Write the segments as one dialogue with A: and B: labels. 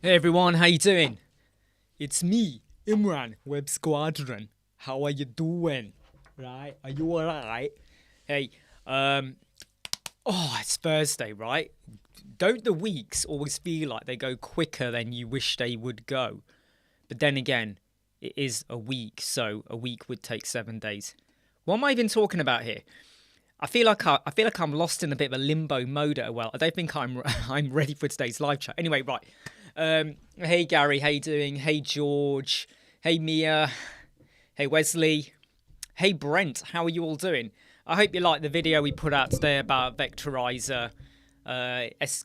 A: Hey everyone, how you doing? It's me, Imran, Web Squadron. How are you doing? Right? Are you alright? Hey, um, it's Thursday, right? Don't the weeks always feel like they go quicker than you wish they would go? But then again, it is a week, so a week would take 7 days. What am I even talking about here? I feel like I'm lost in a bit of a limbo mode at well. I don't think I'm ready for today's live chat. Anyway, right. Hey Gary, how you doing? Hey George. Hey Mia. Hey Wesley. Hey Brent, how are you all doing? I hope you like the video we put out today about Vectorizer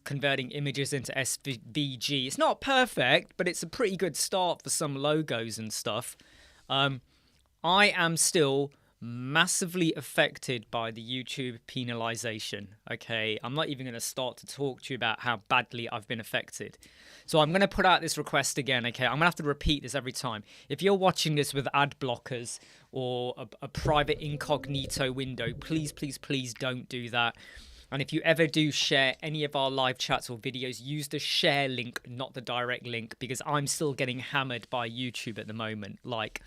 A: converting images into SVG. It's not perfect, but it's a pretty good start for some logos and stuff. I am still massively affected by the YouTube penalization. Okay, I'm not even going to start to talk to you about how badly I've been affected. So I'm going to put out this request again. Okay, I'm going to have to repeat this every time. If you're watching this with ad blockers or a private incognito window, please, please, please don't do that. And if you ever do share any of our live chats or videos, use the share link, not the direct link, because I'm still getting hammered by YouTube at the moment. Like,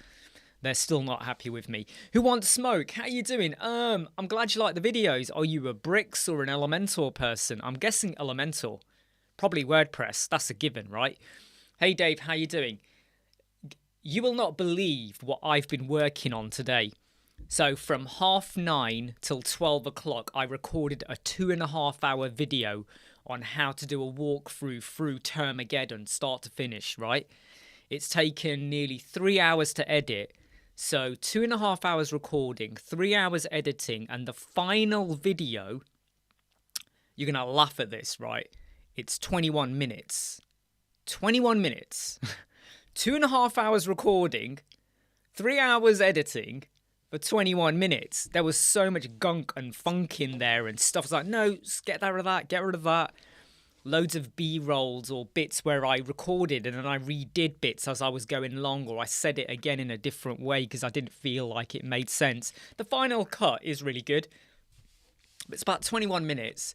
A: they're still not happy with me. Who wants smoke? How you doing? I'm glad you like the videos. Are you a Bricks or an Elementor person? I'm guessing Elementor. Probably WordPress. That's a given, right? Hey Dave, how you doing? You will not believe what I've been working on today. So from 9:30 till 12 o'clock, I recorded a 2.5-hour video on how to do a walkthrough through Termageddon, start to finish, right? It's taken nearly 3 hours to edit. So 2.5 hours recording, 3 hours editing, and the final video, you're going to laugh at this, right? It's 21 minutes. 21 minutes. 2.5 hours recording, 3 hours editing for 21 minutes. There was so much gunk and funk in there and stuff. I was like, no, just get rid of that, get rid of that. Loads of B-rolls or bits where I recorded and then I redid bits as I was going along, or I said it again in a different way because I didn't feel like it made sense. The final cut is really good. It's about 21 minutes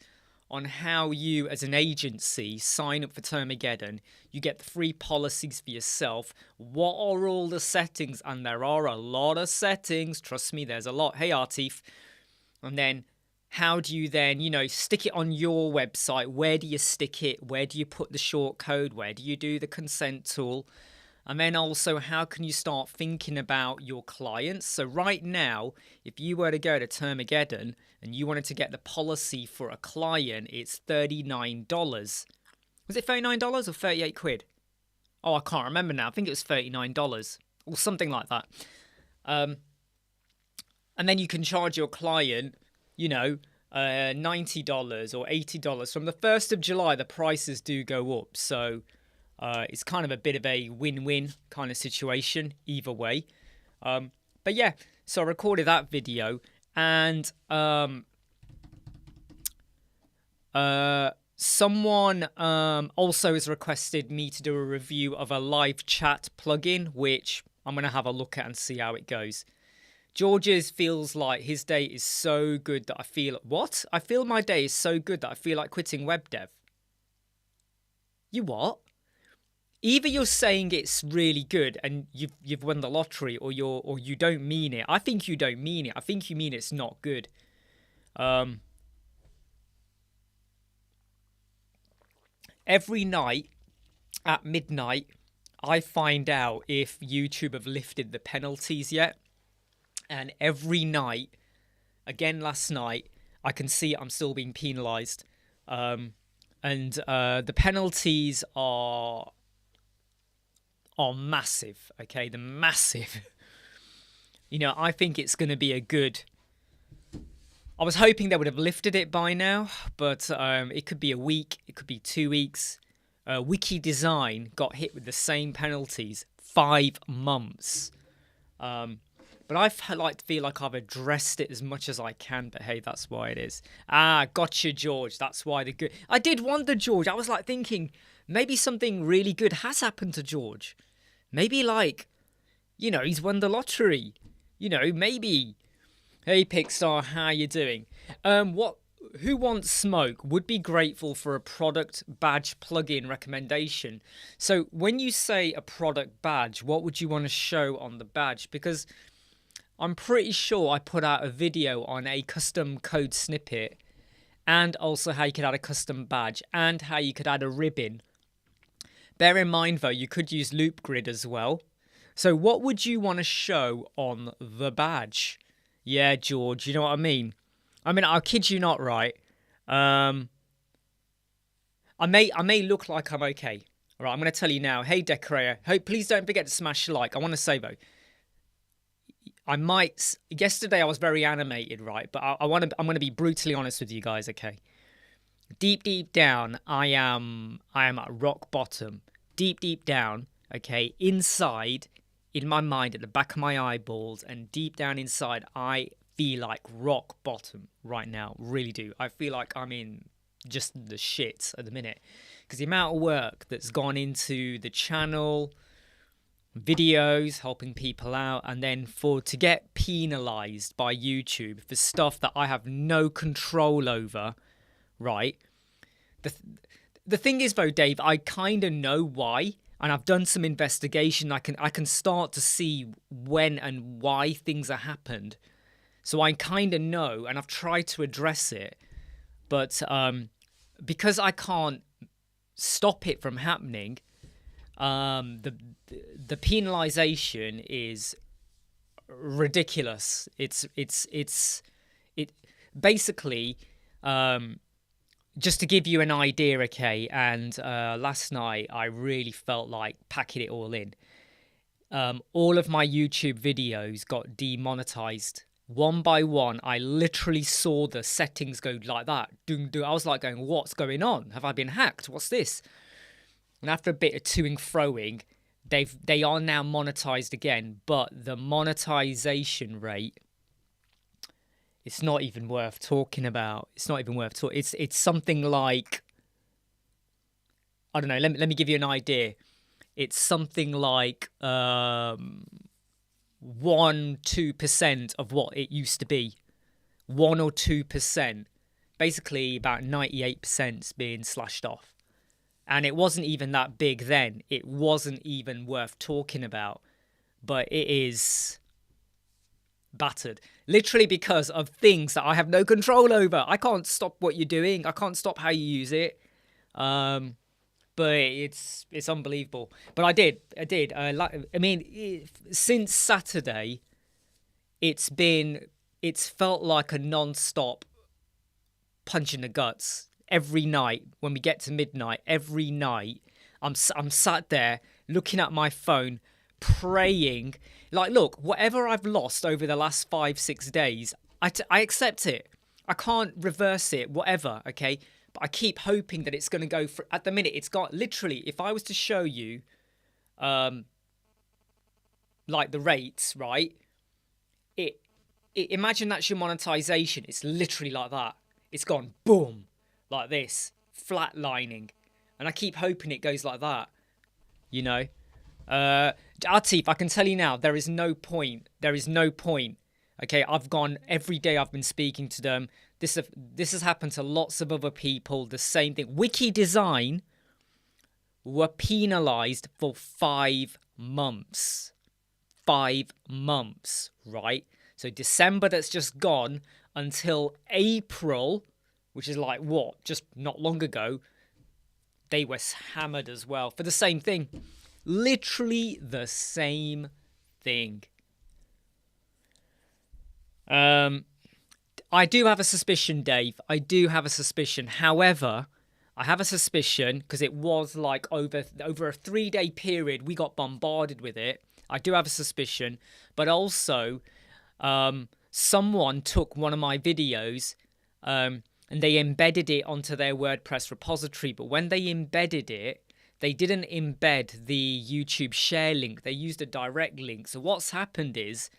A: on how you as an agency sign up for Termageddon. You get the free policies for yourself. What are all the settings? And there are a lot of settings. Trust me, there's a lot. Hey, Artif. And then how do you then, stick it on your website? Where do you stick it? Where do you put the short code? Where do you do the consent tool? And then also, how can you start thinking about your clients? So right now, if you were to go to Termageddon and you wanted to get the policy for a client, it's $39. Was it $39 or 38 quid? Oh, I can't remember now. I think it was $39 or something like that. And then you can charge your client, $90 or $80. From the 1st of July, the prices do go up. So it's kind of a bit of a win-win kind of situation either way. But yeah, so I recorded that video, and someone also has requested me to do a review of a live chat plugin, which I'm going to have a look at and see how it goes. George's feels like his day is so good that I feel... What? I feel my day is so good that I feel like quitting web dev. You what? Either you're saying it's really good and you've won the lottery, or you don't mean it. I think you don't mean it. I think you mean it's not good. Every night at midnight, I find out if YouTube have lifted the penalties yet. And every night, again last night, I can see I'm still being penalised. And the penalties are massive, okay? They're massive. I think it's going to be a good... I was hoping they would have lifted it by now, but it could be a week, it could be 2 weeks. Wiki Design got hit with the same penalties, 5 months. But I feel like I've addressed it as much as I can, but hey, that's why it is. Ah, gotcha, George. That's why the good... I did wonder, George. I was like thinking, maybe something really good has happened to George. Maybe he's won the lottery. Maybe. Hey, Pixar, how you doing? who wants smoke would be grateful for a product badge plugin recommendation. So when you say a product badge, what would you want to show on the badge? Because I'm pretty sure I put out a video on a custom code snippet, and also how you could add a custom badge and how you could add a ribbon. Bear in mind though, you could use loop grid as well. So what would you want to show on the badge? Yeah, George, you know what I mean? I mean, I'll kid you not, right? I may look like I'm okay. All right, I'm going to tell you now. Hey, decorator. Hey, please don't forget to smash like. I want to say though, I might. Yesterday I was very animated, right? But I'm going to be brutally honest with you guys, okay? Deep down, I am at rock bottom. Deep down, okay? Inside, in my mind, at the back of my eyeballs, and deep down inside, I feel like rock bottom right now. Really do. I feel like I'm in just the shits at the minute, because the amount of work that's gone into the channel, videos, helping people out, and then to get penalized by YouTube for stuff that I have no control over, right? The thing is though, Dave, I kind of know why, and I've done some investigation. I can start to see when and why things have happened. So I kind of know, and I've tried to address it, but because I can't stop it from happening, the penalization is ridiculous. It basically, just to give you an idea, okay. And last night I really felt like packing it all in. All of my YouTube videos got demonetized. One by one, I literally saw the settings go like that. I was like going, what's going on? Have I been hacked? What's this? And after a bit of toing froing, they are now monetized again, but the monetization rate, it's not even worth talking about. It's not even worth talking. It's something like, I don't know. Let me give you an idea. It's something like 1-2% of what it used to be. 1 or 2%. Basically, about 98% being slashed off. And it wasn't even that big then. It wasn't even worth talking about. But it is battered. Literally because of things that I have no control over. I can't stop what you're doing. I can't stop how you use it. But it's unbelievable. But I did. Since Saturday, it's felt like a non-stop punch in the guts. Every night when we get to midnight, every night I'm sat there looking at my phone, praying. Like, look, whatever I've lost over the last 5-6 days, I accept it. I can't reverse it, whatever, okay? But I keep hoping that it's going to go for. At the minute, it's got literally. If I was to show you, like the rates, right? Imagine that's your monetization. It's literally like that. It's gone boom. Like this, flatlining, and I keep hoping it goes like that, you know. Atif, I can tell you now, there is no point. Okay, I've gone every day. I've been speaking to them. This has happened to lots of other people. The same thing. Wiki Design were penalized for 5 months. 5 months, right? So December that's just gone until April, which is like what? Just not long ago, they were hammered as well for the same thing. Literally the same thing. I do have a suspicion, Dave. I do have a suspicion. However, I have a suspicion because it was like over a 3-day period, we got bombarded with it. I do have a suspicion, but also someone took one of my videos and they embedded it onto their WordPress repository. But when they embedded it, they didn't embed the YouTube share link. They used a direct link. So what's happened is,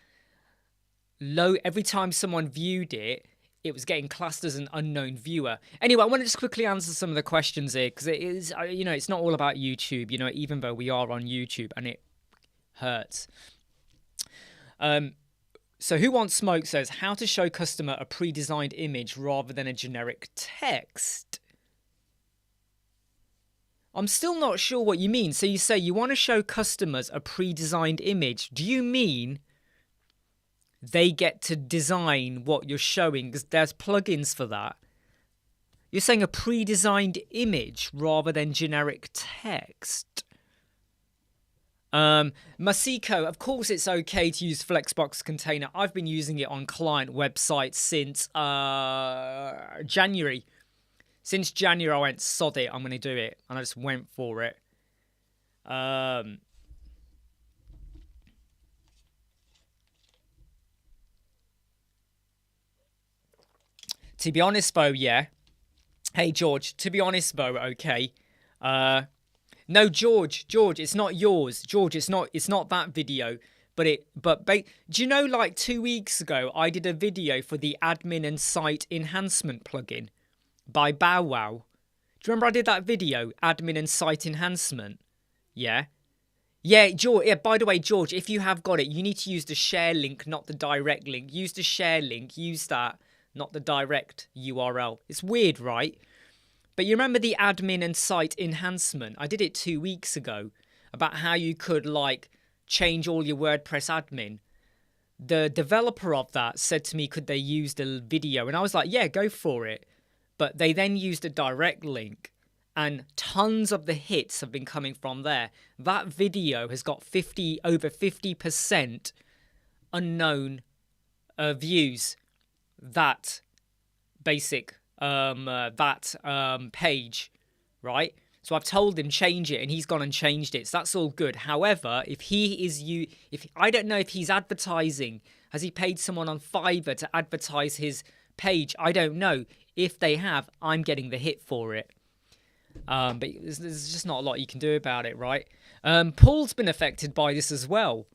A: every time someone viewed it, it was getting classed as an unknown viewer. Anyway, I want to just quickly answer some of the questions here, because it is, it's not all about YouTube, even though we are on YouTube and it hurts. So Who Wants Smoke says, how to show customer a pre-designed image rather than a generic text. I'm still not sure what you mean. So you say you want to show customers a pre-designed image. Do you mean they get to design what you're showing? Because there's plugins for that. You're saying a pre-designed image rather than generic text. Masiko, of course it's okay to use Flexbox container. I've been using it on client websites since January. Since January I went, sod it, I'm going to do it. And I just went for it. To be honest though, yeah. Hey George, to be honest though, okay. No, George, it's not yours. George, it's not that video. Do you know, like 2 weeks ago, I did a video for the admin and site enhancement plugin by Bow Wow. Do you remember I did that video, admin and site enhancement? Yeah. Yeah, George. Yeah. By the way, George, if you have got it, you need to use the share link, not the direct link. Use the share link. Use that, not the direct URL. It's weird, right? But you remember the admin and site enhancement? I did it 2 weeks ago about how you could like change all your WordPress admin. The developer of that said to me, could they use the video? And I was like, yeah, go for it. But they then used a direct link and tons of the hits have been coming from there. That video has got over 50% unknown views. That basic page, right? So I've told him change it and he's gone and changed it. So that's all good. However, I don't know if he's advertising, has he paid someone on Fiverr to advertise his page? I don't know. If they have, I'm getting the hit for it. But there's just not a lot you can do about it, right? Paul's been affected by this as well.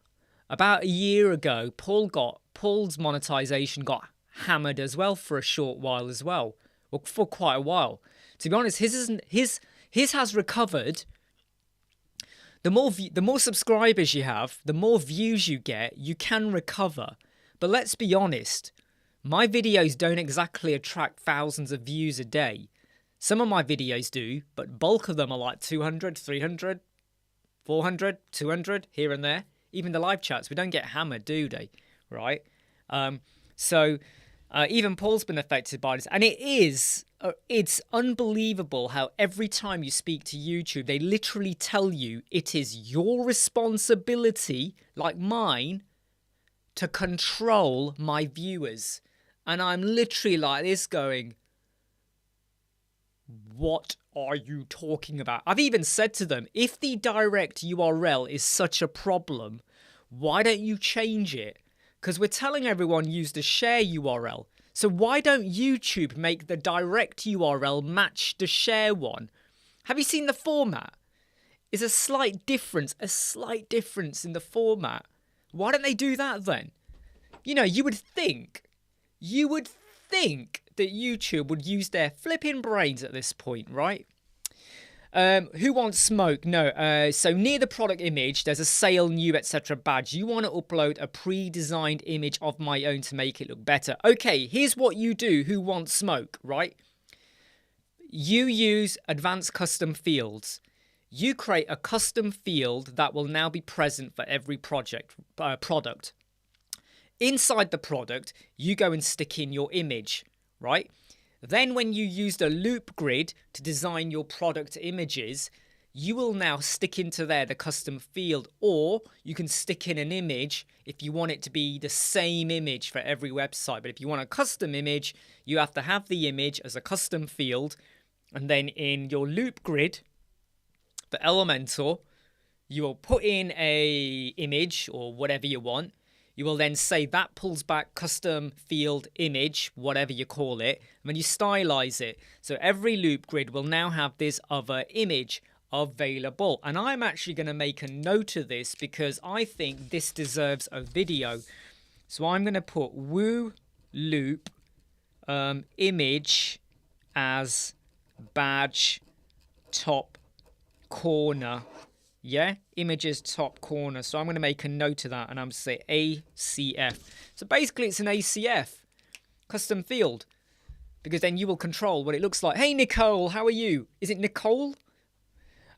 A: About a year ago, Paul's monetization got hammered as well for a short while as well. Well, for quite a while. To be honest, his has recovered. The more subscribers you have, the more views you get, you can recover. But let's be honest, my videos don't exactly attract thousands of views a day. Some of my videos do, but bulk of them are like 200, 300, 400, 200 here and there. Even the live chats, we don't get hammered, do they? Right? Even Paul's been affected by this. And it's unbelievable how every time you speak to YouTube, they literally tell you it is your responsibility, like mine, to control my viewers. And I'm literally like this going, what are you talking about? I've even said to them, if the direct URL is such a problem, why don't you change it? Because we're telling everyone use the share URL. So why don't YouTube make the direct URL match the share one? Have you seen the format? It's a slight difference in the format. Why don't they do that then? You know, you would think that YouTube would use their flipping brains at this point, right? Who wants smoke? No. So near the product image, there's a sale new, etc. badge. You want to upload a pre-designed image of my own to make it look better. Okay, here's what you do. Who wants smoke, right? You use advanced custom fields. You create a custom field that will now be present for every product. Inside the product, you go and stick in your image, right? Then when you use the loop grid to design your product images, you will now stick into there the custom field, or you can stick in an image if you want it to be the same image for every website. But if you want a custom image, you have to have the image as a custom field. And then in your loop grid, the Elementor, you will put in a image or whatever you want. You will then say that pulls back custom field image, whatever you call it, and then you stylize it. So every loop grid will now have this other image available. And I'm actually going to make a note of this because I think this deserves a video. So I'm going to put woo loop image as badge top corner Yeah, images top corner. So I'm going to make a note of that and I'm going to say ACF. So basically it's an ACF, custom field, because then you will control what it looks like. Hey, Nicole, how are you? Is it Nicole?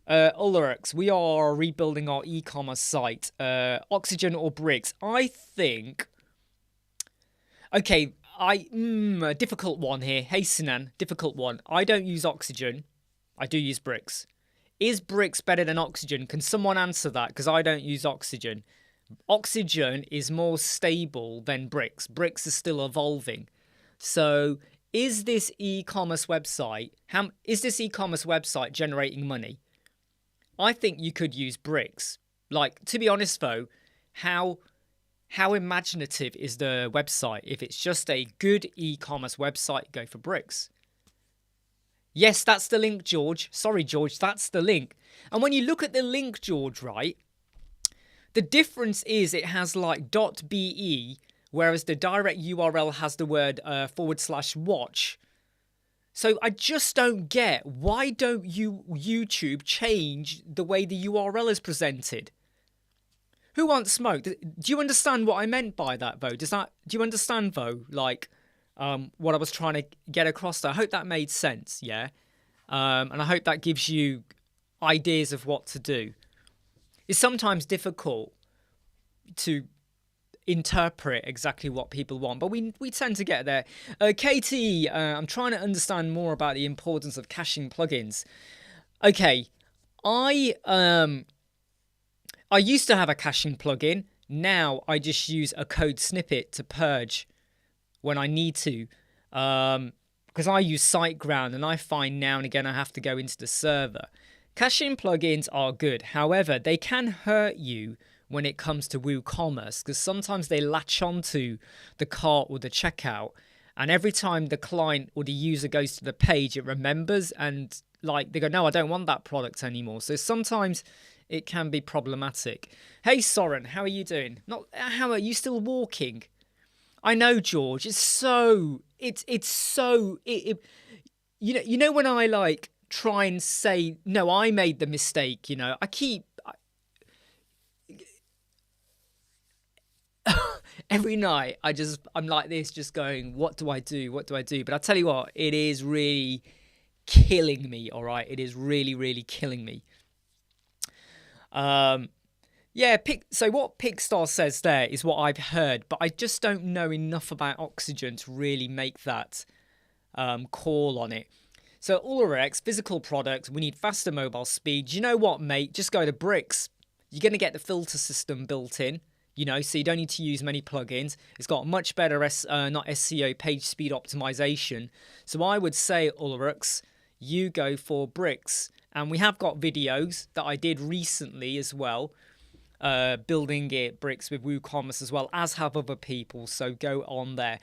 A: Ulrix, we are rebuilding our e-commerce site. Oxygen or bricks? I think... Okay, a difficult one here. Hey, Sinan, difficult one. I don't use oxygen. I do use bricks. Is bricks better than oxygen? Can someone answer that? Because I don't use oxygen. Oxygen is more stable than bricks. Bricks are still evolving. So is this e-commerce website, generating money? I think you could use bricks. Like, to be honest though, how imaginative is the website? If it's just a good e-commerce website, go for bricks. Yes, that's the link, George. Sorry, George, that's the link. And when you look at the link, George, right, the difference is it has like .be, whereas the direct URL has the word /watch. So I just don't get, why don't you YouTube change the way the URL is presented? Who wants smoke? Do you understand what I meant by that, though? Do you understand, though, like what I was trying to get across there? I hope that made sense, yeah? And I hope that gives you ideas of what to do. It's sometimes difficult to interpret exactly what people want, but we tend to get there. Katie, I'm trying to understand more about the importance of caching plugins. Okay, I used to have a caching plugin. Now I just use a code snippet to purge when I need to, because I use SiteGround and I find now and again I have to go into the server. Caching plugins are good. However, they can hurt you when it comes to WooCommerce, because sometimes they latch onto the cart or the checkout, and every time the client or the user goes to the page, it remembers and like they go, no, I don't want that product anymore. So sometimes it can be problematic. Hey, Soren, how are you doing? How are you still walking? I know, George. You know when I like try and say no, I made the mistake. You know, every night I'm like this, just going, what do I do? What do I do? But I tell you what, it is really killing me. All right, it is really, really killing me. Yeah, so what Pickstar says there is what I've heard, but I just don't know enough about Oxygen to really make that call on it. So Ulrix, physical products, we need faster mobile speed. You know what, mate? Just go to bricks. You're going to get the filter system built in, you know, so you don't need to use many plugins. It's got much better, not SEO, page speed optimization. So I would say, Ulrix, you go for bricks. And we have got videos that I did recently as well, building it bricks with WooCommerce as well, as have other people. So go on there.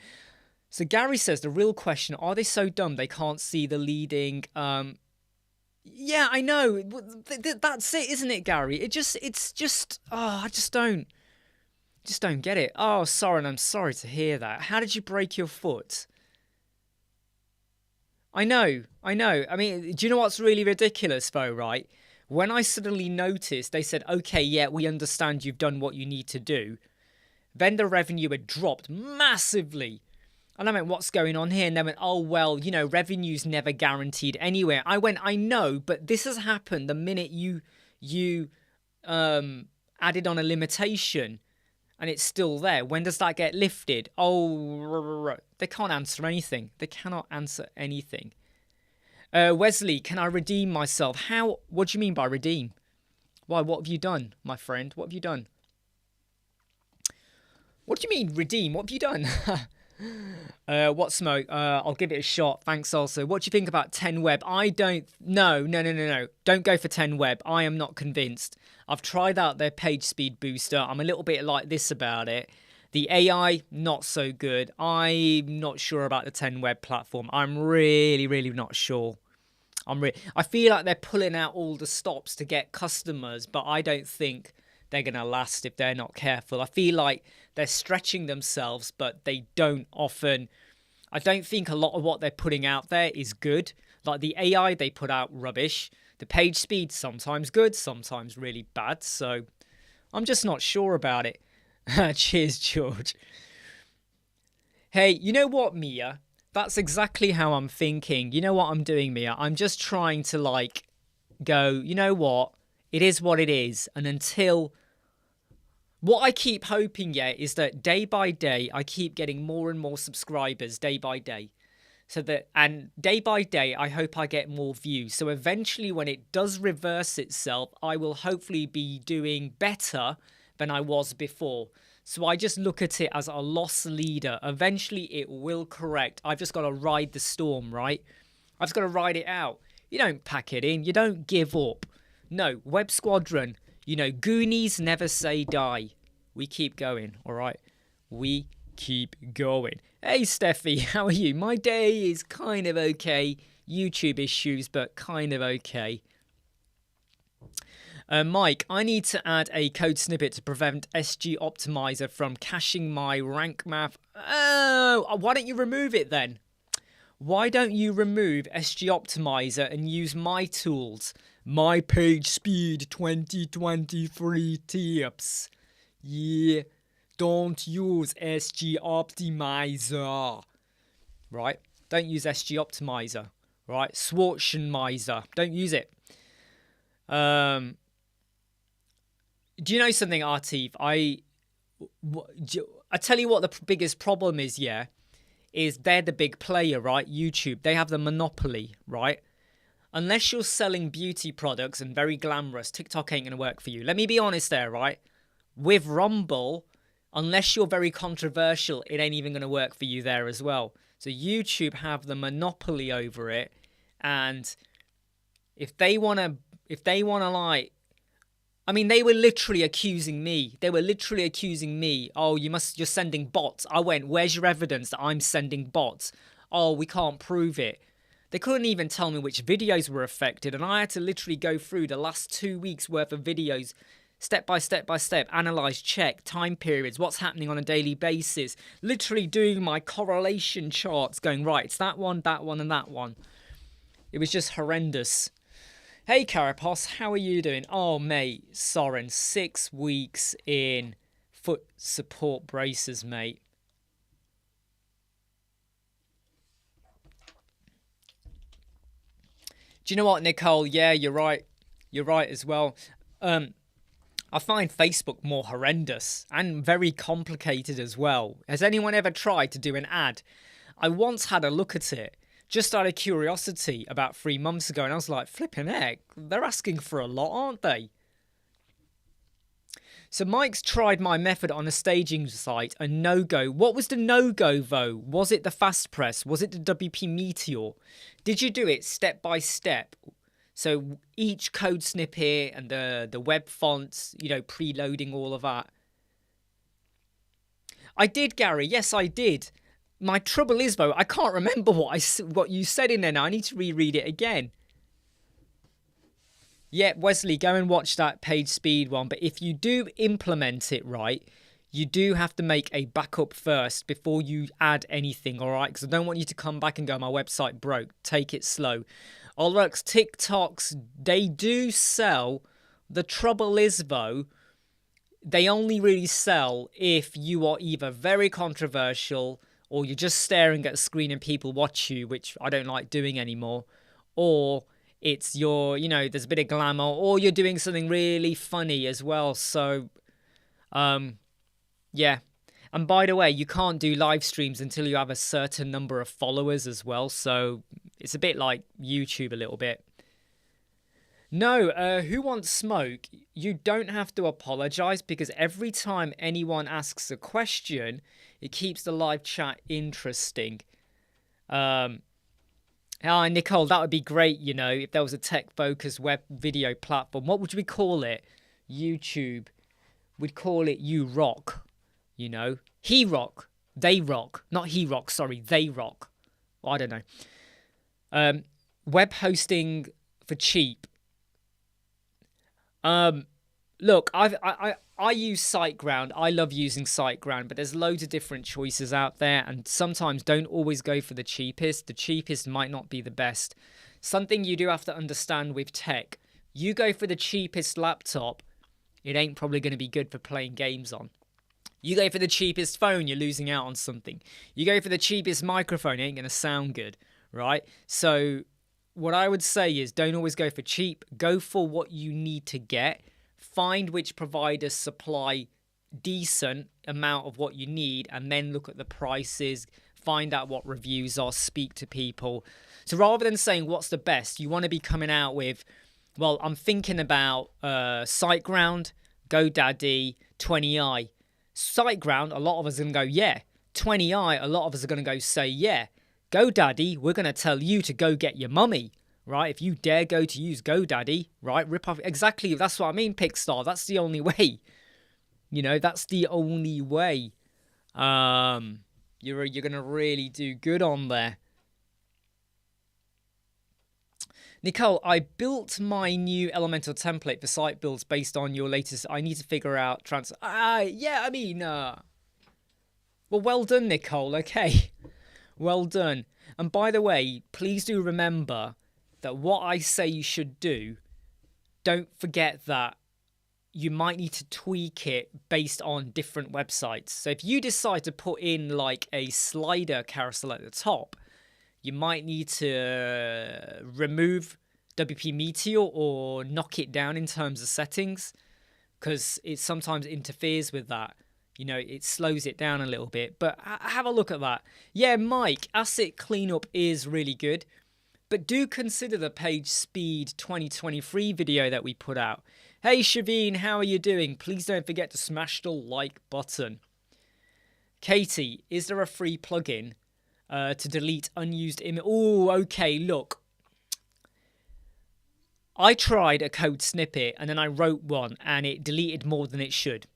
A: So Gary says the real question: are they so dumb they can't see the leading? Yeah, I know. That's it, isn't it, Gary? I just don't get it. Oh, Soren, I'm sorry to hear that. How did you break your foot? I know. I mean, do you know what's really ridiculous though, right? When I suddenly noticed, they said, okay, yeah, we understand you've done what you need to do. Vendor revenue had dropped massively. And I went, what's going on here? And they went, oh, well, you know, revenue's never guaranteed anywhere. I went, I know, but this has happened the minute you added on a limitation and it's still there. When does that get lifted? Oh, they can't answer anything. They cannot answer anything. Wesley, can I redeem myself? How? What do you mean by redeem? Why? What have you done, my friend? What have you done? What do you mean redeem? What have you done? What smoke? I'll give it a shot. Thanks also. What do you think about 10 web? No. Don't go for 10 web. I am not convinced. I've tried out their page speed booster. I'm a little bit like this about it. The AI, not so good. I'm not sure about the 10 web platform. I'm really, really not sure. I feel like they're pulling out all the stops to get customers, but I don't think they're going to last if they're not careful. I feel like they're stretching themselves, but they don't often. I don't think a lot of what they're putting out there is good. Like the AI they put out, rubbish. The page speed, sometimes good, sometimes really bad. So I'm just not sure about it. Cheers, George. Hey, you know what, Mia? That's exactly how I'm thinking. You know what I'm doing, Mia? I'm just trying to like go, you know what? It is what it is. And until what I keep hoping, yeah, is that day by day, I keep getting more and more subscribers day by day. So that, and day by day, I hope I get more views. So eventually, when it does reverse itself, I will hopefully be doing better than I was before. So I just look at it as a loss leader. Eventually, it will correct. I've just got to ride the storm, right? I've just got to ride it out. You don't pack it in. You don't give up. No, Web Squadron, you know, Goonies never say die. We keep going, all right? We keep going. Hey, Steffi, how are you? My day is kind of okay. YouTube issues, but kind of okay. Mike, I need to add a code snippet to prevent SG Optimizer from caching my rank math. Oh, why don't you remove it then? Why don't you remove SG Optimizer and use my tools? My page speed 2023 tips. Yeah, don't use SG Optimizer. Right? Don't use SG Optimizer. Right? Schwarzenmizer. Don't use it. Do you know something, Artif? I tell you what the biggest problem is, yeah, is they're the big player, right? YouTube. They have the monopoly, right? Unless you're selling beauty products and very glamorous, TikTok ain't going to work for you. Let me be honest there, right? With Rumble, unless you're very controversial, it ain't even going to work for you there as well. So YouTube have the monopoly over it. And if they want to like, I mean, they were literally accusing me. Oh, you're sending bots. I went, where's your evidence that I'm sending bots? Oh, we can't prove it. They couldn't even tell me which videos were affected. And I had to literally go through the last 2 weeks worth of videos, step by step, analyze, check, time periods, what's happening on a daily basis. Literally doing my correlation charts, going, right, it's that one, and that one. It was just horrendous. Hey, Carapos, how are you doing? Oh, mate, Soren, 6 weeks in foot support braces, mate. Do you know what, Nicole? Yeah, you're right. You're right as well. I find Facebook more horrendous and very complicated as well. Has anyone ever tried to do an ad? I once had a look at it, just out of curiosity, about 3 months ago, and I was like, flipping heck, they're asking for a lot, aren't they? So Mike's tried my method on a staging site, a no-go. What was the no-go, though? Was it the fast press? Was it the WP Meteor? Did you do it step by step? So each code snippet and the web fonts, you know, preloading all of that. I did, Gary. Yes, I did. My trouble is, though, I can't remember what you said in there now. I need to reread it again. Yeah, Wesley, go and watch that page speed one. But if you do implement it right, you do have to make a backup first before you add anything, all right? Because I don't want you to come back and go, my website broke. Take it slow. Olrex, TikToks, they do sell. The trouble is, though, they only really sell if you are either very controversial or you're just staring at a screen and people watch you, which I don't like doing anymore, or it's your, you know, there's a bit of glamour, or you're doing something really funny as well. So, yeah. And by the way, you can't do live streams until you have a certain number of followers as well. So it's a bit like YouTube a little bit. No, who wants smoke? You don't have to apologize, because every time anyone asks a question, it keeps the live chat interesting. Nicole, that would be great, you know, if there was a tech-focused web video platform. What would we call it? YouTube. We'd call it You Rock, you know. He rock. They rock. Not he rock, sorry. They rock. Well, I don't know. Web hosting for cheap. Look, I I use SiteGround. I love using SiteGround, but there's loads of different choices out there, and sometimes don't always go for the cheapest. The cheapest might not be the best. Something you do have to understand with tech, you go for the cheapest laptop, it ain't probably going to be good for playing games on. You go for the cheapest phone, you're losing out on something. You go for the cheapest microphone, it ain't going to sound good, right? So what I would say is don't always go for cheap. Go for what you need to get. Find which providers supply decent amount of what you need, and then look at the prices, find out what reviews are, speak to people. So rather than saying what's the best, you want to be coming out with, well, I'm thinking about SiteGround, GoDaddy, 20i. SiteGround, a lot of us are going to go, yeah. 20i, a lot of us are going to go say, yeah. GoDaddy, we're going to tell you to go get your mummy, right? If you dare go to use GoDaddy, right? Rip off. Exactly, that's what I mean, Pickstar. That's the only way. You know, that's the only way. You're going to really do good on there. Nicole, I built my new Elementor template for site builds based on your latest. I need to figure out yeah, I mean, well done, Nicole. Okay, well done. And by the way, please do remember that what I say you should do, don't forget that you might need to tweak it based on different websites. So if you decide to put in like a slider carousel at the top, you might need to remove WP Meteor or knock it down in terms of settings, because it sometimes interferes with that. You know, it slows it down a little bit. But have a look at that. Yeah, Mike, asset cleanup is really good. But do consider the Page Speed 2023 video that we put out. Hey, Shaveen, how are you doing? Please don't forget to smash the like button. Katie, is there a free plugin to delete unused image? Oh, okay, look. I tried a code snippet and then I wrote one and it deleted more than it should.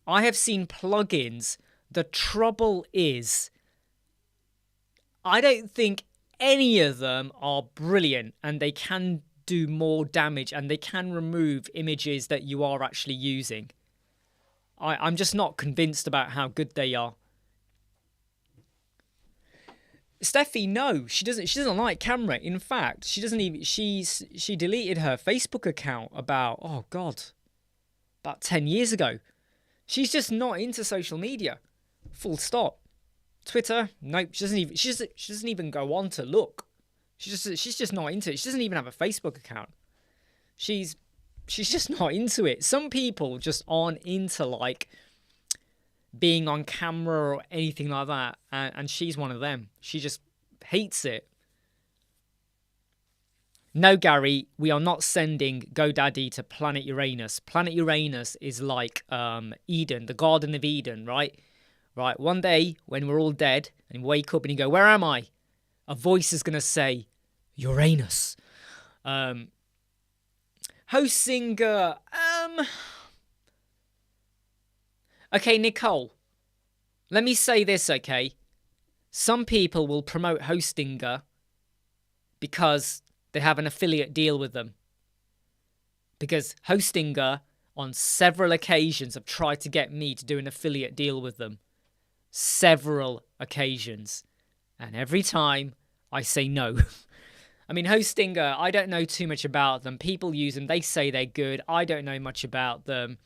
A: I have seen plugins. The trouble is, I don't think any of them are brilliant, and they can do more damage and they can remove images that you are actually using. I'm just not convinced about how good they are. Steffi, no, she doesn't like camera. In fact, she doesn't even, she deleted her Facebook account about 10 years ago. She's just not into social media. Full stop. Twitter, nope, she doesn't even go on to look. She's just not into it. She doesn't even have a Facebook account. She's just not into it. Some people just aren't into like being on camera or anything like that, and she's one of them. She just hates it. No, Gary, we are not sending GoDaddy to planet Uranus. Planet Uranus is like Eden, the Garden of Eden, right? Right, one day when we're all dead and you wake up and you go, where am I? A voice is going to say, Uranus. Hostinger, okay, Nicole, let me say this, okay? Some people will promote Hostinger because they have an affiliate deal with them. Because Hostinger, on several occasions, have tried to get me to do an affiliate deal with them. Several occasions. And every time, I say no. I mean, Hostinger, I don't know too much about them. People use them. They say they're good. I don't know much about them.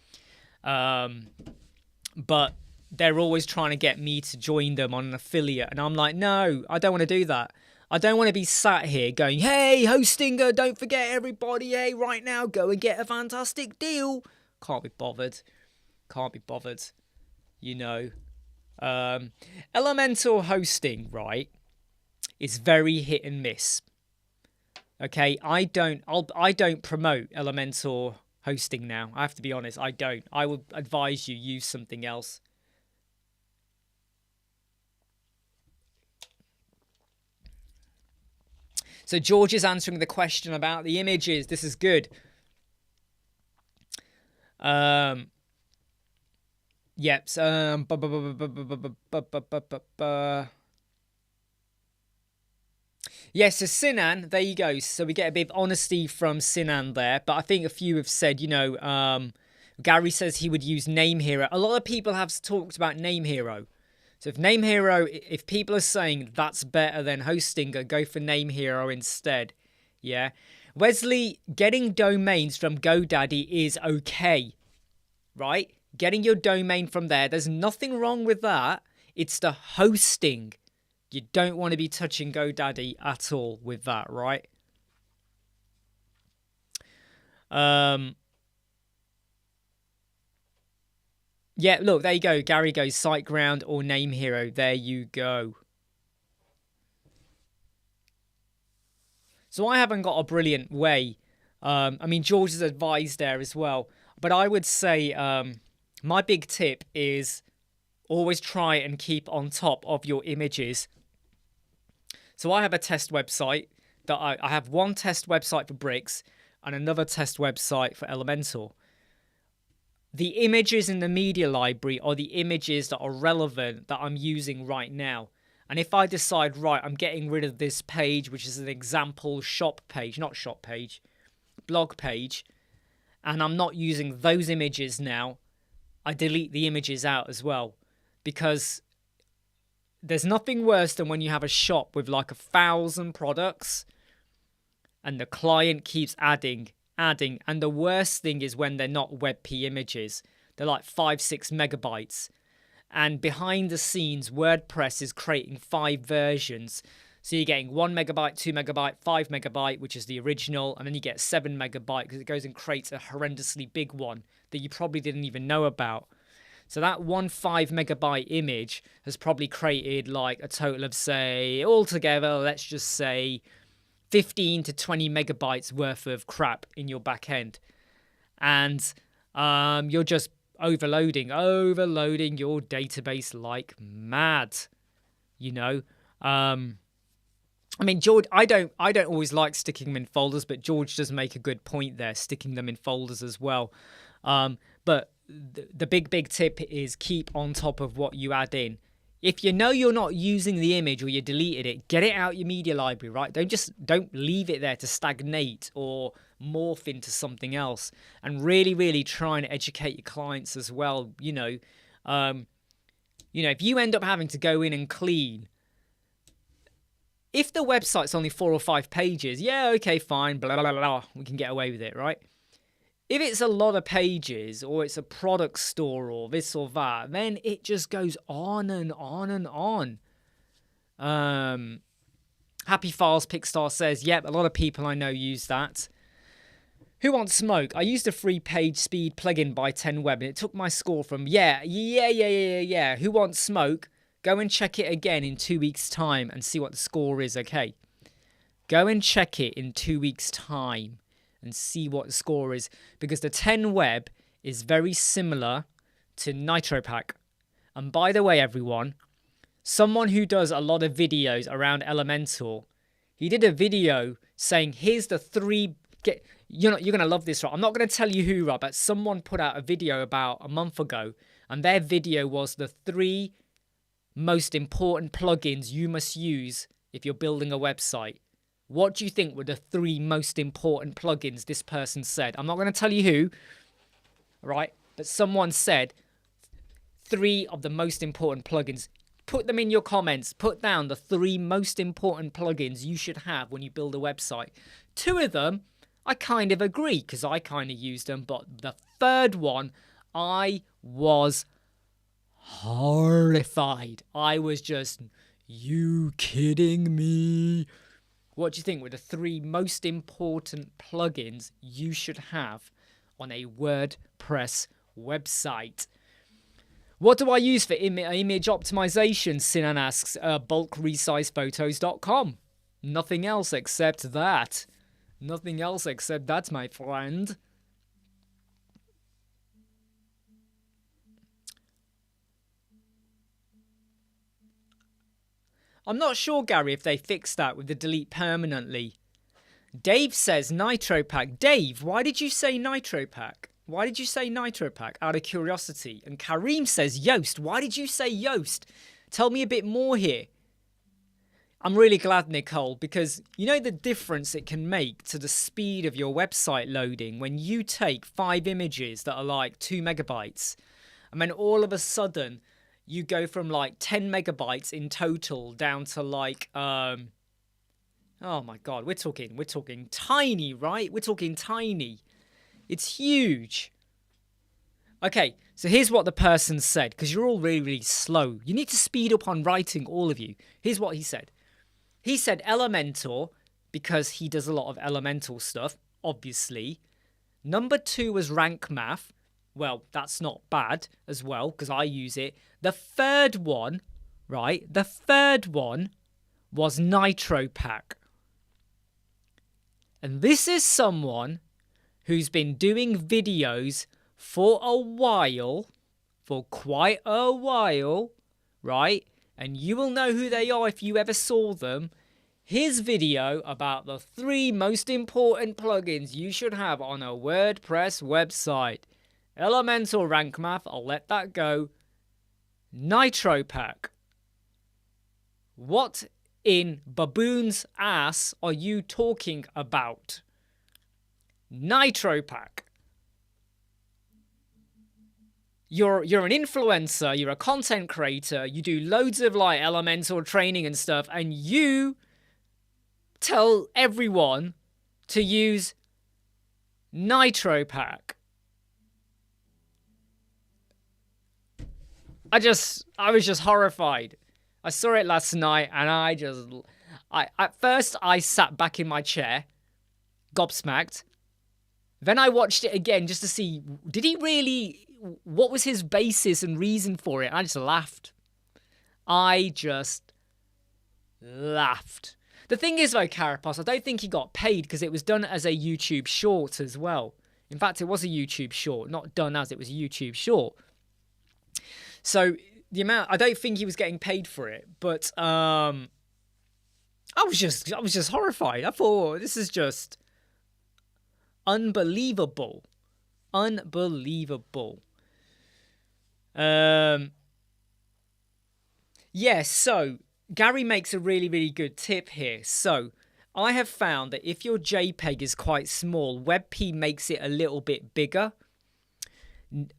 A: But they're always trying to get me to join them on an affiliate. And I'm like, no, I don't want to do that. I don't want to be sat here going, hey, Hostinger, don't forget everybody. Hey, right now, go and get a fantastic deal. Can't be bothered. Can't be bothered. You know. Elementor hosting, right, is very hit and miss. Okay, I don't promote Elementor hosting now. I have to be honest, I don't. I would advise you use something else. So George is answering the question about the images. This is good. Yep. Yes, so Sinan, there you go. So we get a bit of honesty from Sinan there. But I think a few have said, you know, Gary says he would use Name Hero. A lot of people have talked about Name Hero. So if people are saying that's better than Hostinger, go for Name Hero instead. Yeah. Wesley, getting domains from GoDaddy is okay, right? Getting your domain from there, there's nothing wrong with that. It's the hosting. You don't want to be touching GoDaddy at all with that, right? Yeah, look, there you go. Gary goes SiteGround or Name Hero. There you go. So I haven't got a brilliant way. I mean, George has advised there as well. But I would say my big tip is always try and keep on top of your images. So I have a test website that I have one test website for Bricks and another test website for Elementor. The images in the media library are the images that are relevant that I'm using right now. And if I decide, right, I'm getting rid of this page, which is an example blog page, and I'm not using those images now, I delete the images out as well. Because there's nothing worse than when you have a shop with like 1,000 products and the client keeps adding. And the worst thing is when they're not WebP images. They're like 5-6 megabytes. And behind the scenes, WordPress is creating 5 versions. So you're getting 1 megabyte, 2 megabyte, 5 megabyte, which is the original. And then you get 7 megabyte because it goes and creates a horrendously big one that you probably didn't even know about. So that 1 5 megabyte image has probably created like a total of, say, altogether, let's just say 15 to 20 megabytes worth of crap in your back end. And you're just overloading your database like mad, you know. I mean, George, I don't always like sticking them in folders, but George does make a good point there, sticking them in folders as well. But the big tip is keep on top of what you add in. If you know you're not using the image or you deleted it, get it out your media library, right? Don't leave it there to stagnate or morph into something else. And really try and educate your clients as well. You know, if you end up having to go in and clean, if the website's only 4 or 5 pages, yeah, okay, fine, blah, blah, blah, blah, we can get away with it, right? If it's a lot of pages or it's a product store or this or that, then it just goes on and on and on. Happy Files Pickstar says, yep, a lot of people I know use that. Who Wants Smoke? I used a free page speed plugin by 10Web and it took my score from, yeah. Who Wants Smoke? Go and check it again in 2 weeks' time and see what the score is, okay? Go and check it in 2 weeks' time and see what the score is, because the 10Web is very similar to NitroPack. And by the way, everyone, someone who does a lot of videos around Elementor, he did a video saying, here's the 3... You're going to love this, right? I'm not going to tell you who, right? But someone put out a video about a month ago, and their video was the 3 most important plugins you must use if you're building a website. What do you think were the 3 most important plugins this person said? I'm not going to tell you who, right? But someone said 3 of the most important plugins. Put them in your comments. Put down the 3 most important plugins you should have when you build a website. 2 of them, I kind of agree because I kind of use them. But the 3rd one, I was horrified. I was just, you kidding me? What do you think were the 3 most important plugins you should have on a WordPress website? What do I use for image optimization? Sinan asks, bulkresizePhotos.com. Nothing else except that. Nothing else except that, my friend. I'm not sure, Gary, if they fixed that with the delete permanently. Dave says NitroPack. Dave, why did you say NitroPack? Why did you say NitroPack? Out of curiosity. And Kareem says Yoast. Why did you say Yoast? Tell me a bit more here. I'm really glad, Nicole, because you know the difference it can make to the speed of your website loading when you take 5 images that are like 2 megabytes, and then all of a sudden you go from like 10 megabytes in total down to like, oh my God, we're talking tiny, right? We're talking tiny. It's huge. Okay, so here's what the person said, because you're all really, really slow. You need to speed up on writing, all of you. Here's what he said. He said Elementor, because he does a lot of elemental stuff, obviously. Number 2 was Rank Math. Well, that's not bad as well, because I use it. The third one, right? The third one was Nitro Pack. And this is someone who's been doing videos for a while, for quite a while, right? And you will know who they are if you ever saw them. His video about the 3 most important plugins you should have on a WordPress website. Elemental Rank Math, I'll let that go. Nitro Pack. What in baboon's ass are you talking about? Nitro Pack. You're an influencer, you're a content creator, you do loads of like elemental training and stuff, and you tell everyone to use Nitro Pack. I was just horrified. I saw it last night and at first I sat back in my chair, gobsmacked. Then I watched it again just to see, what was his basis and reason for it? And I just laughed. The thing is though, Carapos, I don't think he got paid because it was done as a YouTube short as well. In fact, it was a YouTube short, not done as, it was a YouTube short. So the amount, I don't think he was getting paid for it, but I was just horrified. I thought, this is just unbelievable. Unbelievable. Yeah, so Gary makes a really, really good tip here. So I have found that if your JPEG is quite small, WebP makes it a little bit bigger.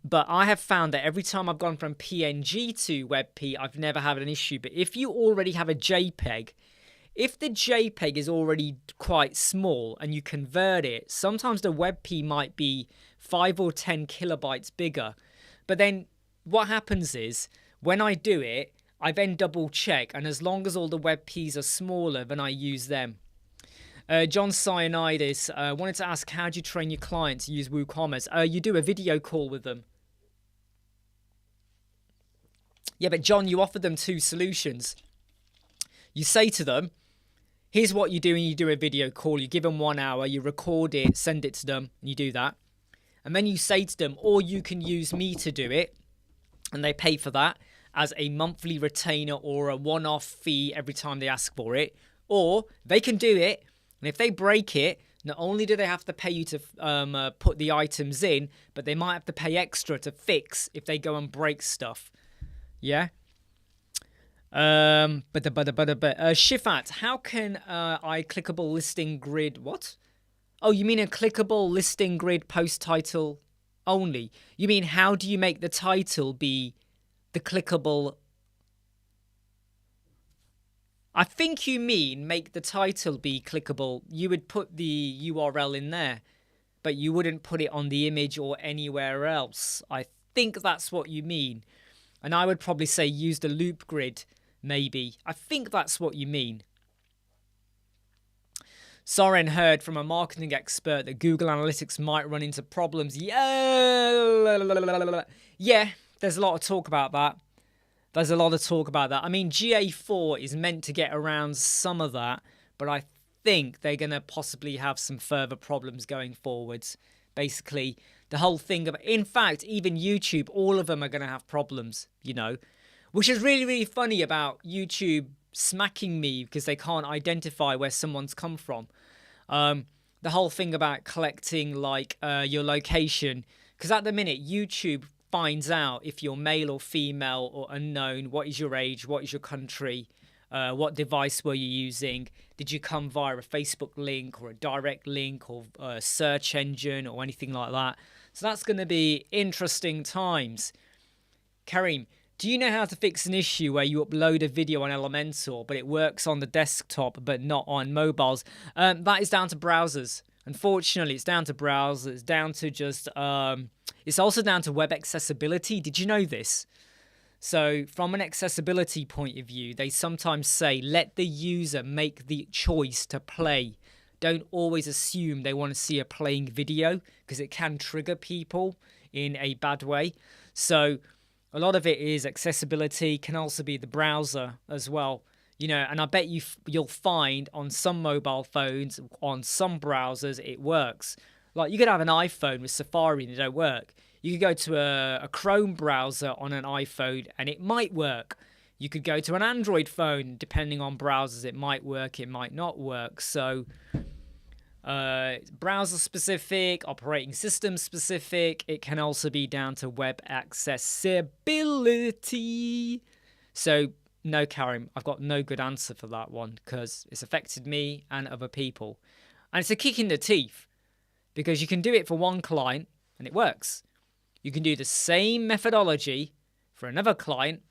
A: But I have found that every time I've gone from PNG to WebP, I've never had an issue. But if you already have a JPEG, if the JPEG is already quite small and you convert it, sometimes the WebP might be 5 or 10 kilobytes bigger. But then what happens is, when I do it, I then double check. And as long as all the WebPs are smaller, then I use them. John Cyanidis wanted to ask, how do you train your clients to use WooCommerce? You do a video call with them. Yeah, but John, you offer them 2 solutions. You say to them, here's what you do when you do a video call. You give them 1 hour, you record it, send it to them, and you do that. And then you say to them, or you can use me to do it, and they pay for that as a monthly retainer or a one-off fee every time they ask for it. Or they can do it, and if they break it, not only do they have to pay you to put the items in, but they might have to pay extra to fix if they go and break stuff. Yeah? Shifat, how can I clickable listing grid? What? Oh, you mean a clickable listing grid post title only? You mean how do you make the title be the clickable? I think you mean make the title be clickable. You would put the URL in there, but you wouldn't put it on the image or anywhere else. I think that's what you mean. And I would probably say use the loop grid, maybe. I think that's what you mean. Soren heard from a marketing expert that Google Analytics might run into problems. Yeah, there's a lot of talk about that. I mean, GA4 is meant to get around some of that, but I think they're going to possibly have some further problems going forwards. Basically, the whole thing of, in fact, even YouTube, all of them are going to have problems, you know, which is really, really funny about YouTube smacking me because they can't identify where someone's come from. The whole thing about collecting like your location, because at the minute YouTube finds out if you're male or female or unknown, what is your age, what is your country, What device were you using? Did you come via a Facebook link or a direct link or a search engine or anything like that? So that's going to be interesting times. Karim, do you know how to fix an issue where you upload a video on Elementor, but it works on the desktop but not on mobiles? That is down to browsers. Unfortunately, it's down to browsers. It's down to just... it's also down to web accessibility. Did you know this? So from an accessibility point of view, they sometimes say, let the user make the choice to play. Don't always assume they want to see a playing video because it can trigger people in a bad way. So a lot of it is accessibility, can also be the browser as well. You know, and I bet you'll find on some mobile phones, on some browsers, it works. Like you could have an iPhone with Safari and it don't work. You could go to a Chrome browser on an iPhone and it might work. You could go to an Android phone, depending on browsers, it might work, it might not work. So browser specific, operating system specific. It can also be down to web accessibility. So no, Karim, I've got no good answer for that one because it's affected me and other people. And it's a kick in the teeth because you can do it for one client and it works. You can do the same methodology for another client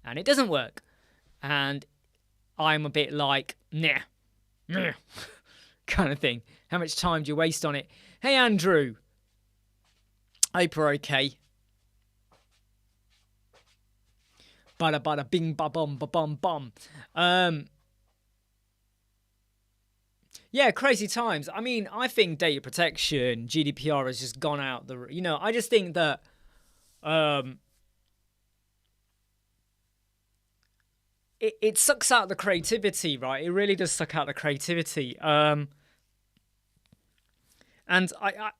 A: and it doesn't work. And I'm a bit like, nah, kind of thing. How much time do you waste on it? Hey, Andrew. Hope you're okay. Bada bada bing ba bum ba bum bum. Yeah, crazy times. I mean, I think data protection, GDPR has just gone out the... You know, I just think that... It sucks out the creativity, right? It really does suck out the creativity. And I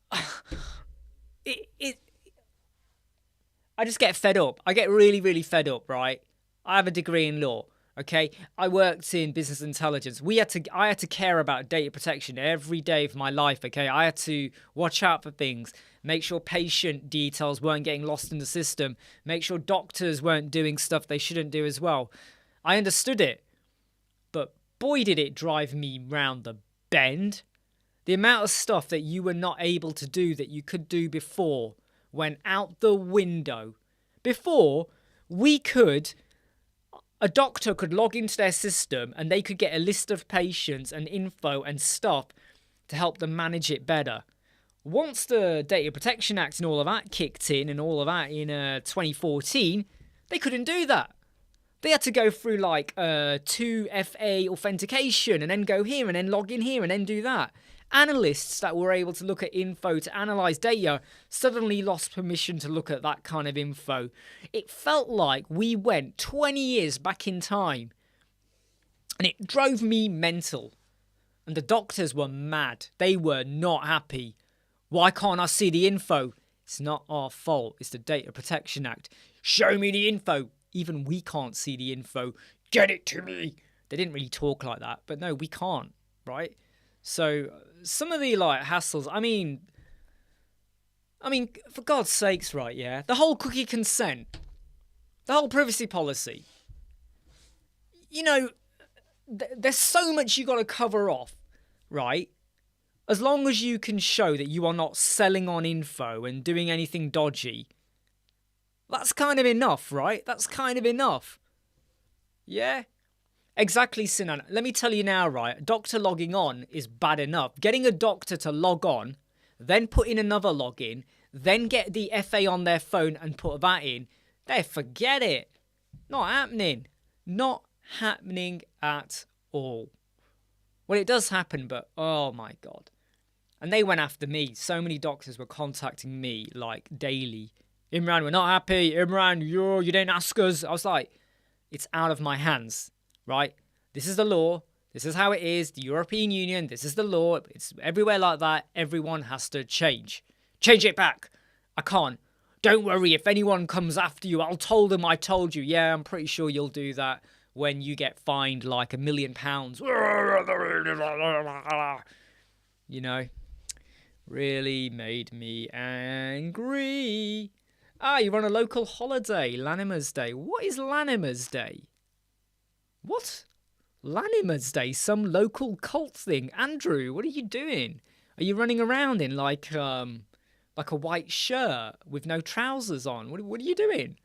A: just get fed up. I get really, really fed up, right? I have a degree in law. Okay, I worked in business intelligence. I had to care about data protection every day of my life. Okay, I had to watch out for things, make sure patient details weren't getting lost in the system, make sure doctors weren't doing stuff they shouldn't do as well. I understood it, but boy, did it drive me round the bend. The amount of stuff that you were not able to do that you could do before went out the window. Before, a doctor could log into their system and they could get a list of patients and info and stuff to help them manage it better. Once the Data Protection Act and all of that kicked in and all of that in 2014, they couldn't do that. They had to go through like 2FA authentication and then go here and then log in here and then do that. Analysts that were able to look at info to analyze data suddenly lost permission to look at that kind of info. It felt like we went 20 years back in time. And it drove me mental. And the doctors were mad. They were not happy. Why can't I see the info? It's not our fault. It's the Data Protection Act. Show me the info. Even we can't see the info. Get it to me. They didn't really talk like that. But no, we can't, right? So some of the like hassles, I mean, for God's sakes, right, yeah? The whole cookie consent, the whole privacy policy, you know, there's so much you got to cover off, right? As long as you can show that you are not selling on info and doing anything dodgy, that's kind of enough, right? That's kind of enough. Yeah? Exactly, Sinan. Let me tell you now, right? Doctor logging on is bad enough. Getting a doctor to log on, then put in another login, then get the FA on their phone and put that in, they forget it. Not happening. Not happening at all. Well, it does happen, but oh my God. And they went after me. So many doctors were contacting me like daily. Imran, we're not happy. Imran, you didn't ask us. I was like, it's out of my hands. Right? This is the law. This is how it is. The European Union, this is the law. It's everywhere like that. Everyone has to change. Change it back. I can't. Don't worry. If anyone comes after you, I'll tell them I told you. Yeah, I'm pretty sure you'll do that when you get fined like £1 million. You know? Really made me angry. You're on a local holiday. Lanimer's Day. What is Lanimer's Day? What? Lanimer's Day, some local cult thing. Andrew, what are you doing? Are you running around in like a white shirt with no trousers on? What are you doing?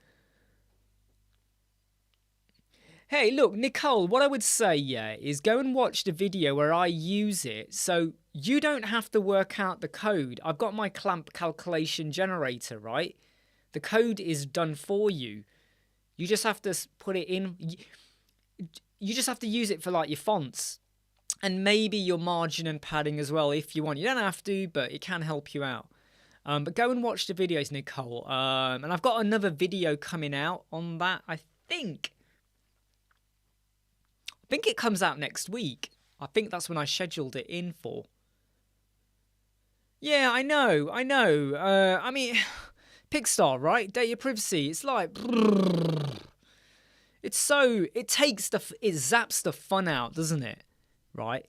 A: Hey, look, Nicole, what I would say, is go and watch the video where I use it so you don't have to work out the code. I've got my clamp calculation generator, right? The code is done for you. You just have to put it in. You just have to use it for like your fonts and maybe your margin and padding as well if you want. You don't have to, but it can help you out. But go and watch the videos, Nicole. And I've got another video coming out on that, I think it comes out next week. I think that's when I scheduled it in for. Yeah, I know. I mean, Pixar, right? Data privacy. It's like, it zaps the fun out, doesn't it? Right?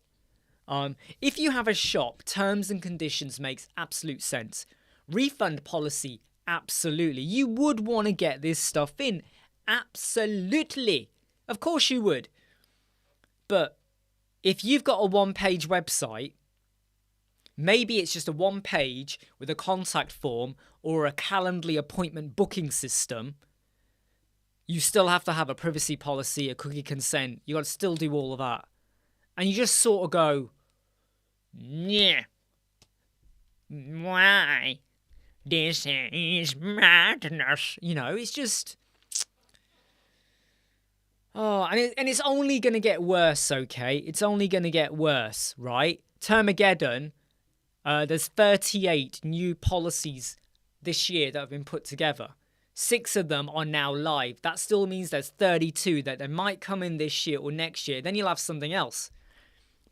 A: If you have a shop, terms and conditions makes absolute sense. Refund policy, absolutely. You would want to get this stuff in. Absolutely. Of course you would. But if you've got a one-page website, maybe it's just a one-page with a contact form or a Calendly appointment booking system, you still have to have a privacy policy, a cookie consent. You got to still do all of that. And you just sort of go, yeah, why? This is madness. You know, it's just... Oh, and it's only going to get worse, okay? It's only going to get worse, right? Termageddon, there's 38 new policies this year that have been put together. 6 of them are now live. That still means there's 32 that they might come in this year or next year. Then you'll have something else.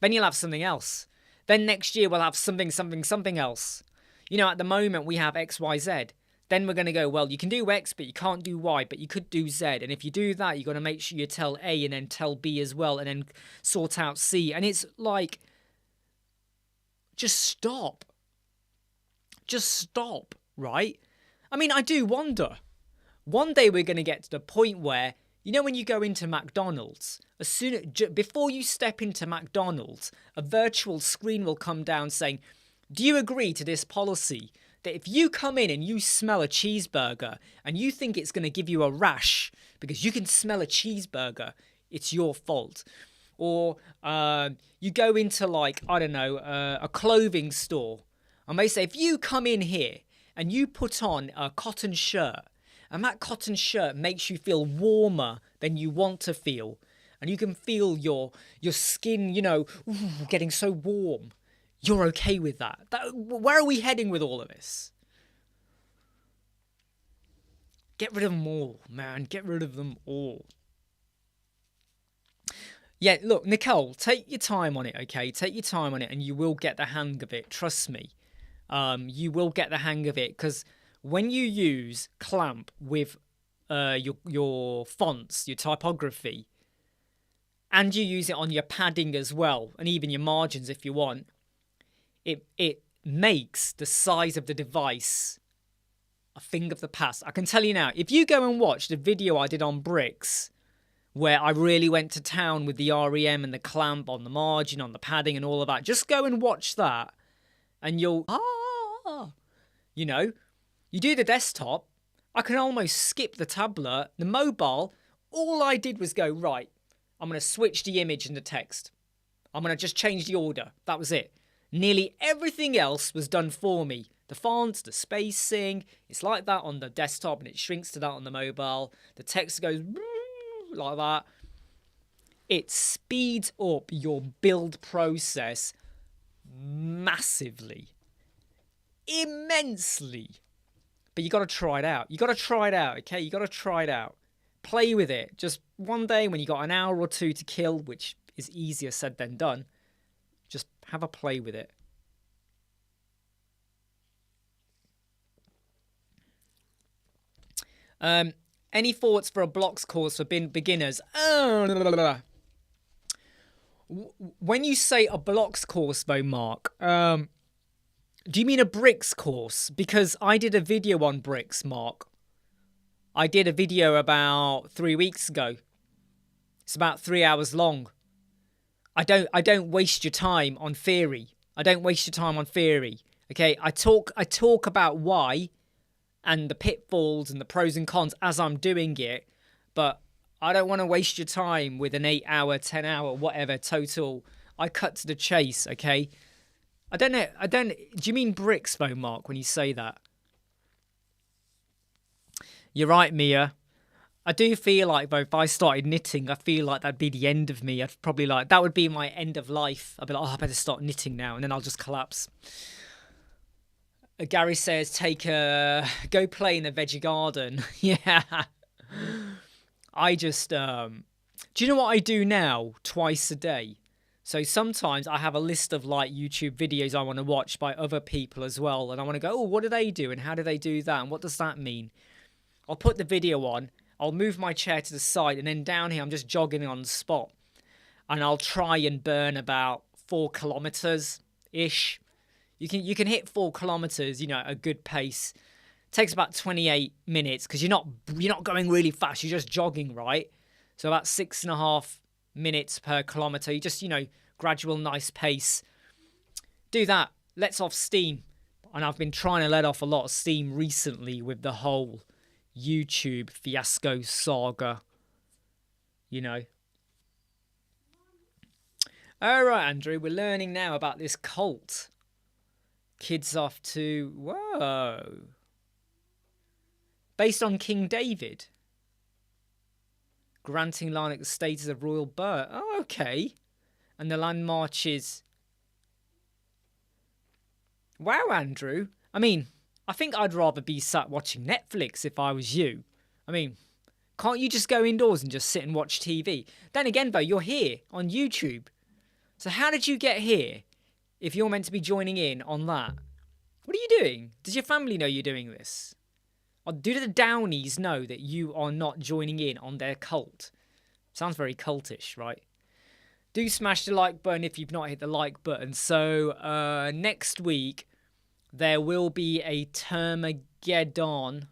A: Then next year we'll have something else. You know, at the moment we have X, Y, Z. Then we're going to go, well, you can do X, but you can't do Y, but you could do Z. And if you do that, you've got to make sure you tell A and then tell B as well and then sort out C. And it's like, just stop. Just stop, right? I mean, I do wonder. One day we're going to get to the point where, you know, when you go into McDonald's, before you step into McDonald's, a virtual screen will come down saying, do you agree to this policy? That if you come in and you smell a cheeseburger and you think it's going to give you a rash because you can smell a cheeseburger, it's your fault. Or you go into like, I don't know, a clothing store and they say, if you come in here and you put on a cotton shirt and that cotton shirt makes you feel warmer than you want to feel and you can feel your skin, you know, getting so warm. You're okay with that. Where are we heading with all of this? Get rid of them all, man. Get rid of them all. Yeah, look, Nicole, take your time on it, okay? Take your time on it and you will get the hang of it. Trust me. You will get the hang of it because when you use Clamp with your fonts, your typography, and you use it on your padding as well, and even your margins if you want, it makes the size of the device a thing of the past. I can tell you now, if you go and watch the video I did on bricks, where I really went to town with the REM and the clamp on the margin, on the padding and all of that, just go and watch that and you'll, you know, you do the desktop, I can almost skip the tablet, the mobile, all I did was go, right, I'm going to switch the image and the text. I'm going to just change the order. That was it. Nearly everything else was done for me. The fonts, the spacing, it's like that on the desktop and it shrinks to that on the mobile. The text goes like that. It speeds up your build process massively. Immensely. But you got to try it out. You got to try it out, okay? You got to try it out. Play with it. Just one day when you got an hour or two to kill, which is easier said than done, just have a play with it. Any thoughts for a blocks course for beginners? When you say a blocks course, though, Mark, do you mean a bricks course? Because I did a video on bricks, Mark. I did a video about 3 weeks ago. It's about 3 hours long. I don't waste your time on theory. Okay, I talk about why and the pitfalls and the pros and cons as I'm doing it, but I don't want to waste your time with an 8 hour, 10 hour, whatever total. I cut to the chase, okay? Do you mean bricks though, Mark, when you say that? You're right, Mia. I do feel like, though, if I started knitting, I feel like that'd be the end of me. I'd probably that would be my end of life. I'd be like, oh, I better start knitting now, and then I'll just collapse. Gary says, go play in the veggie garden. Yeah. I just, do you know what I do now? Twice a day. So sometimes I have a list of like YouTube videos I want to watch by other people as well. And I want to go, oh, what do they do? And how do they do that? And what does that mean? I'll put the video on. I'll move my chair to the side, and then down here I'm just jogging on the spot, and I'll try and burn about 4 kilometers-ish. You can hit 4 kilometers, a good pace. It takes about 28 minutes because you're not going really fast. You're just jogging, right? So about 6.5 minutes per kilometer. You just gradual, nice pace. Do that. Lets off steam, and I've been trying to let off a lot of steam recently with the whole YouTube fiasco saga, All right, Andrew, we're learning now about this cult. Kids off to, whoa. Based on King David. Granting Larnac the status of royal birth. Oh, okay. And the land marches. Wow, Andrew. I mean, I think I'd rather be sat watching Netflix if I was you. I mean, can't you just go indoors and just sit and watch TV? Then again, though, you're here on YouTube. So how did you get here if you're meant to be joining in on that? What are you doing? Does your family know you're doing this? Or do the Downies know that you are not joining in on their cult? Sounds very cultish, right? Do smash the like button if you've not hit the like button. So next week, there will be a Termageddon.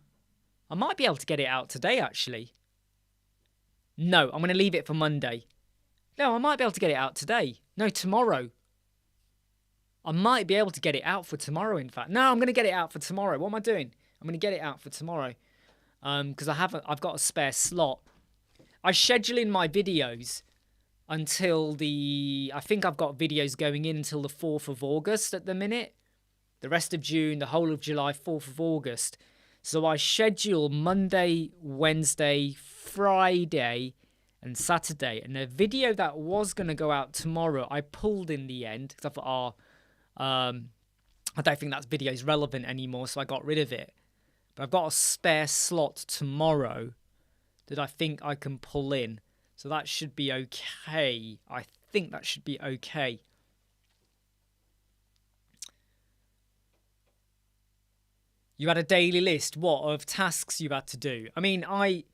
A: I might be able to get it out today, actually. No, I'm going to leave it for Monday. No, I might be able to get it out today. No, tomorrow. I might be able to get it out for tomorrow, in fact. No, I'm going to get it out for tomorrow. What am I doing? I'm going to get it out for tomorrow. Because I've got a spare slot. I schedule in my videos until I think I've got videos going in until the 4th of August at the minute. The rest of June, the whole of July, 4th of August. So I schedule Monday, Wednesday, Friday, and Saturday. And the video that was going to go out tomorrow, I pulled in the end. Because I thought, I don't think that video is relevant anymore, so I got rid of it. But I've got a spare slot tomorrow that I think I can pull in. So that should be okay. I think that should be okay. You had a daily list, what, of tasks you had to do? I mean, I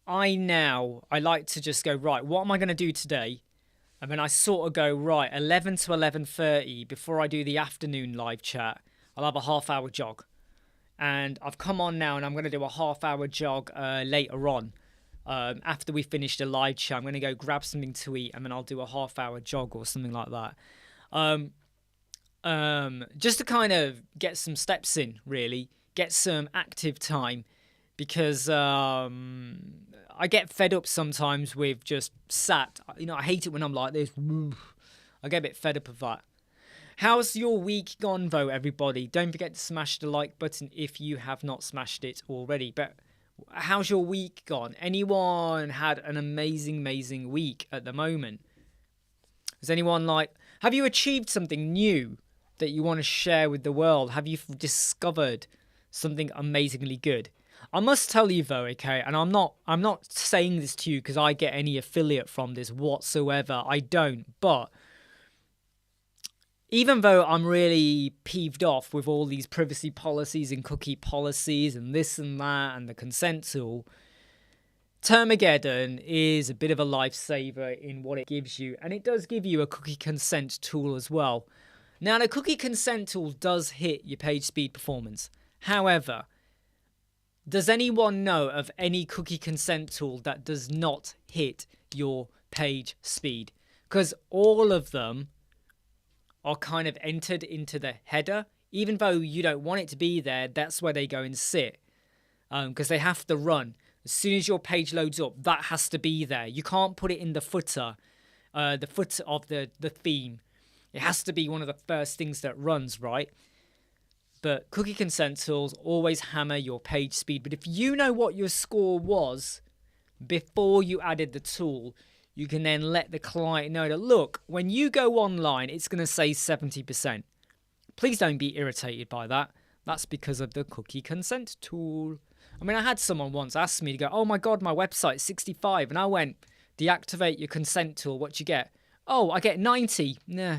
A: like to just go, right, what am I going to do today? And then I sort of go, right, 11 to 11:30, before I do the afternoon live chat, I'll have a half-hour jog. And I've come on now, and I'm going to do a half-hour jog later on. After we finish the live chat, I'm going to go grab something to eat, and then I'll do a half-hour jog or something like that. Just to kind of get some steps in, really, get some active time, because I get fed up sometimes with just sat. I hate it when I'm like this. I get a bit fed up of that. How's your week gone, though, everybody? Don't forget to smash the like button if you have not smashed it already. But how's your week gone? Anyone had an amazing week at the moment? Has anyone have you achieved something new that you want to share with the world? Have you discovered something amazingly good? I must tell you though, okay, and I'm not saying this to you because I get any affiliate from this whatsoever. I don't. But even though I'm really peeved off with all these privacy policies and cookie policies and this and that and the consent tool, Termageddon is a bit of a lifesaver in what it gives you, and it does give you a cookie consent tool as well. Now, the cookie consent tool does hit your page speed performance. However, Does anyone know of any cookie consent tool that does not hit your page speed? Because all of them are kind of entered into the header. Even though you don't want it to be there, that's where they go and sit. Because they have to run. As soon as your page loads up, that has to be there. You can't put it in the footer of the theme. It has to be one of the first things that runs, right? But cookie consent tools always hammer your page speed. But if you know what your score was before you added the tool, you can then let the client know that, look, when you go online, it's going to say 70%. Please don't be irritated by that. That's because of the cookie consent tool. I mean, I had someone once ask me to go, oh my God, my website's 65. And I went, deactivate your consent tool. What you get? Oh, I get 90. Nah,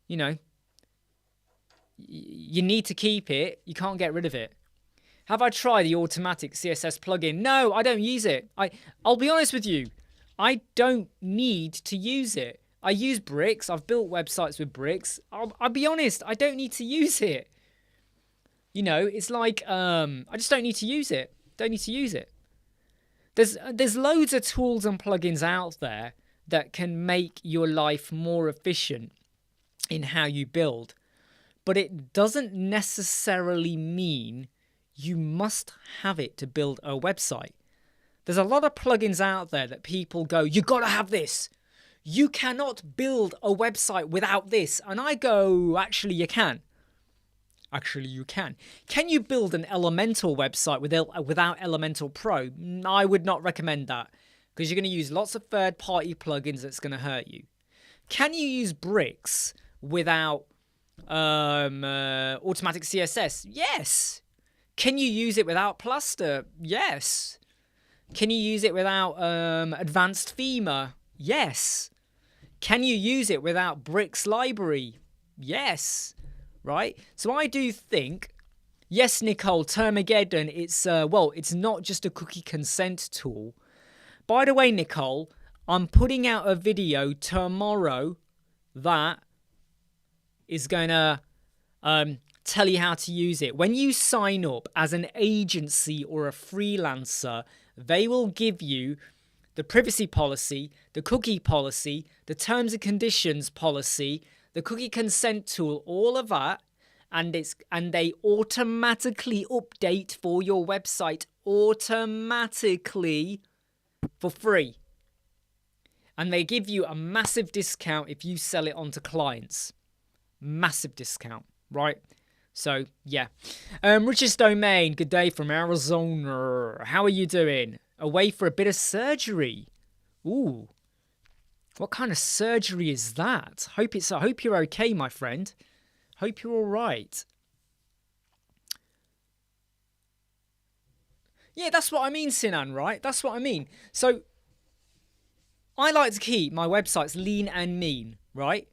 A: you know, you need to keep it. You can't get rid of it. Have I tried the automatic CSS plugin? No, I don't use it. I'll be honest with you. I don't need to use it. I use bricks. I've built websites with bricks. I'll be honest. I don't need to use it. You know, it's like, I just don't need to use it. Don't need to use it. There's loads of tools and plugins out there that can make your life more efficient in how you build. But it doesn't necessarily mean you must have it to build a website. There's a lot of plugins out there that people go, you got to have this. You cannot build a website without this. And I go, actually, you can. Actually, you can. Can you build an Elemental website without Elemental Pro? I would not recommend that because you're going to use lots of third-party plugins that's going to hurt you. Can you use bricks without automatic CSS? Yes. Can you use it without Plaster? Yes. Can you use it without Advanced Thema? Yes. Can you use it without Bricks Library? Yes. Right? So I do think, yes, Nicole, Termageddon, it's not just a cookie consent tool. By the way, Nicole, I'm putting out a video tomorrow that is going to tell you how to use it. When you sign up as an agency or a freelancer, they will give you the privacy policy, the cookie policy, the terms and conditions policy, the cookie consent tool, all of that, and they automatically update for your website automatically for free. And they give you a massive discount if you sell it onto clients. Massive discount, right? So, yeah. Richest Domain, good day from Arizona. How are you doing? Away for a bit of surgery. Ooh. What kind of surgery is that? I hope you're okay, my friend. Hope you're all right. Yeah, that's what I mean, Sinan, right? That's what I mean. So, I like to keep my websites lean and mean, right?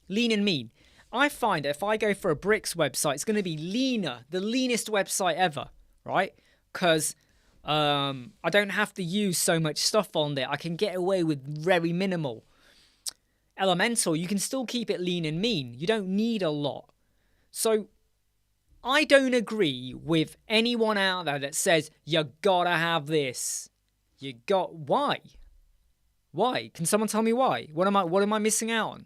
A: Lean and mean. I find that if I go for a bricks website, it's going to be leaner, the leanest website ever, right? Because I don't have to use so much stuff on there. I can get away with very minimal. Elemental, you can still keep it lean and mean. You don't need a lot. So I don't agree with anyone out there that says, you gotta have this. Why? Why? Can someone tell me why? What am I missing out on?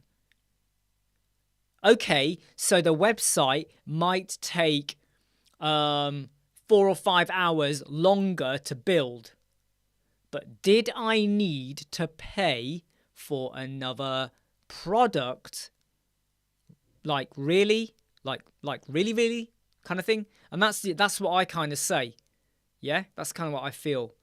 A: Okay, so the website might take 4 or 5 hours longer to build. But did I need to pay for another product? Like really? Like really kind of thing? And that's what I kind of say. Yeah, that's kind of what I feel.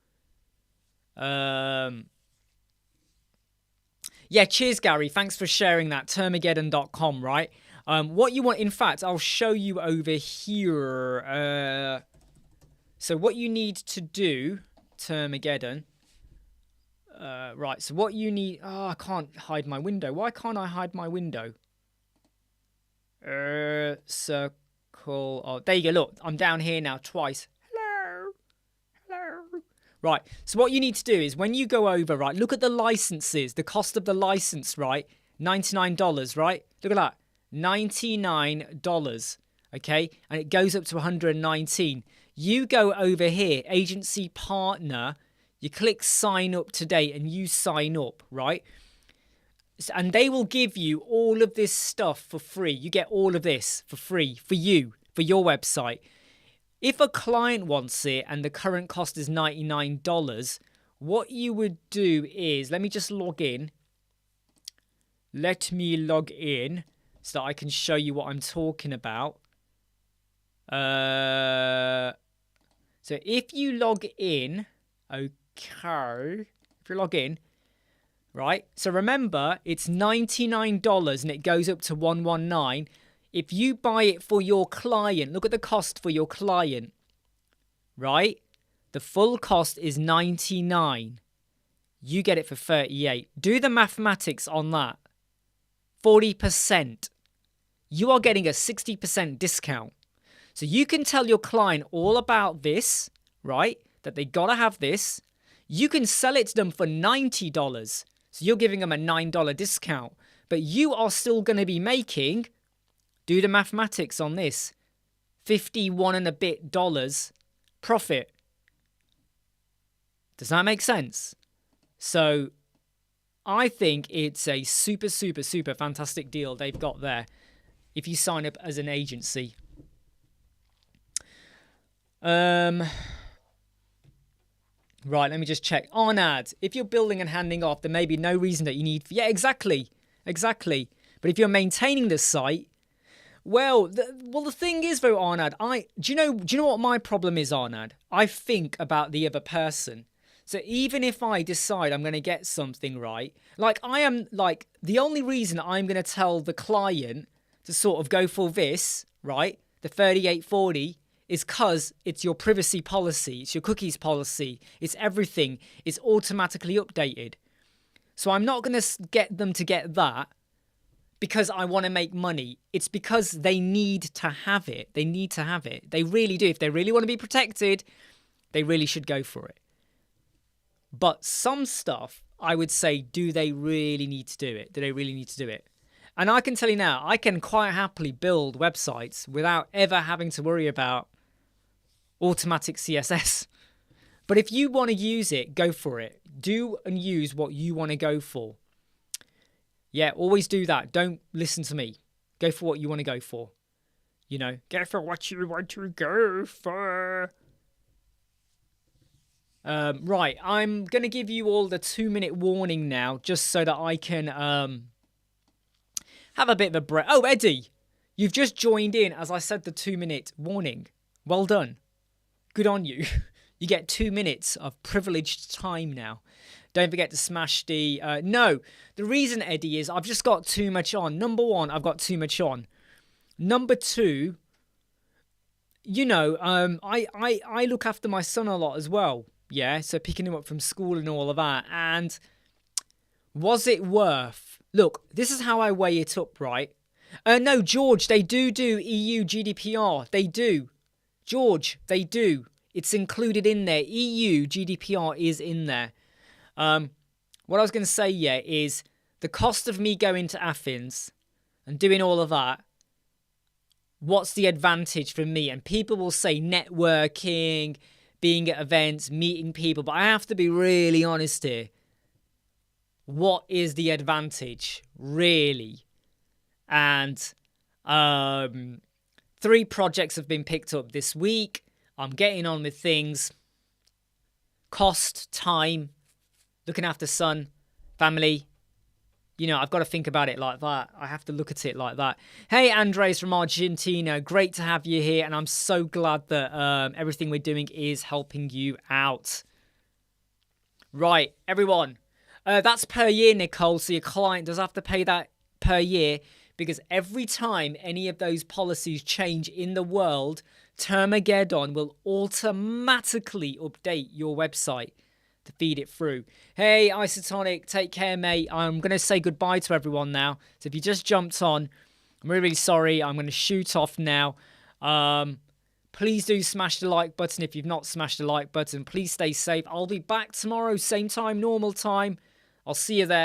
A: Yeah, cheers, Gary. Thanks for sharing that. Termageddon.com, right? What you want, in fact, I'll show you over here. So what you need to do, Termageddon. Right, so what you need... Oh, I can't hide my window. Why can't I hide my window? Circle... Oh, there you go. Look, I'm down here now twice. Hello. Right, so what you need to do is when you go over, right, look at the licenses, the cost of the license, right? $99, right? Look at that. $99, okay? And it goes up to $119. You go over here, agency partner, you click sign up today and you sign up, right? And they will give you all of this stuff for free. You get all of this for free for you, for your website. If a client wants it and the current cost is $99, what you would do is, let me just log in. Let me log in so that I can show you what I'm talking about. So if you log in, okay, if you log in, right? So remember, it's $99 and it goes up to $119. If you buy it for your client, look at the cost for your client, right? The full cost is $99. You get it for $38. Do the mathematics on that. 40%. You are getting a 60% discount. So you can tell your client all about this, right? That they gotta have this. You can sell it to them for $90. So you're giving them a $9 discount. But you are still going to be making, do the mathematics on this, $51 and a bit profit. Does that make sense? So I think it's a super, super, super fantastic deal they've got there if you sign up as an agency. Right, let me just check. On ads, if you're building and handing off, there may be no reason that you need... Yeah, exactly. But if you're maintaining the site, well, the thing is, though, Arnad, do you know what my problem is, Arnad? I think about the other person. So even if I decide I'm going to get something right, the only reason I'm going to tell the client to sort of go for this, right, the 3840, is because it's your privacy policy, it's your cookies policy, it's everything, it's automatically updated. So I'm not going to get them to get that because I want to make money. It's because they need to have it. They need to have it. They really do. If they really want to be protected, they really should go for it. But some stuff, I would say, do they really need to do it? Do they really need to do it? And I can tell you now, I can quite happily build websites without ever having to worry about automatic CSS. But if you want to use it, go for it. Do and use what you want to go for. Yeah, always do that. Don't listen to me. Go for what you want to go for. You know, go for what you want to go for. Right, I'm going to give you all the 2-minute warning now, just so that I can have a bit of a break. Oh, Eddie, you've just joined in as I said the 2-minute warning. Well done. Good on you. You get 2 minutes of privileged time now. Don't forget to smash the... No, the reason, Eddie, is I've just got too much on. Number one, I've got too much on. Number two, you know, I look after my son a lot as well. Yeah, so picking him up from school and all of that. And was it worth... Look, this is how I weigh it up, right? No, George, they do EU GDPR. They do. George, they do. It's included in there. EU GDPR is in there. What I was going to say, yeah, is the cost of me going to Athens and doing all of that, what's the advantage for me? And people will say networking, being at events, meeting people, but I have to be really honest here. What is the advantage, really? And 3 projects have been picked up this week. I'm getting on with things. Cost, time, looking after son, family. You know, I've got to think about it like that. I have to look at it like that. Hey, Andres from Argentina. Great to have you here. And I'm so glad that everything we're doing is helping you out. Right, everyone. That's per year, Nicole. So your client does have to pay that per year because every time any of those policies change in the world, Termageddon will automatically update your website to feed it through. Hey, Isotonic, take care, mate. I'm going to say goodbye to everyone now. So if you just jumped on, I'm really, really sorry. I'm going to shoot off now. Please do smash the like button if you've not smashed the like button. Please stay safe. I'll be back tomorrow, same time, normal time. I'll see you there.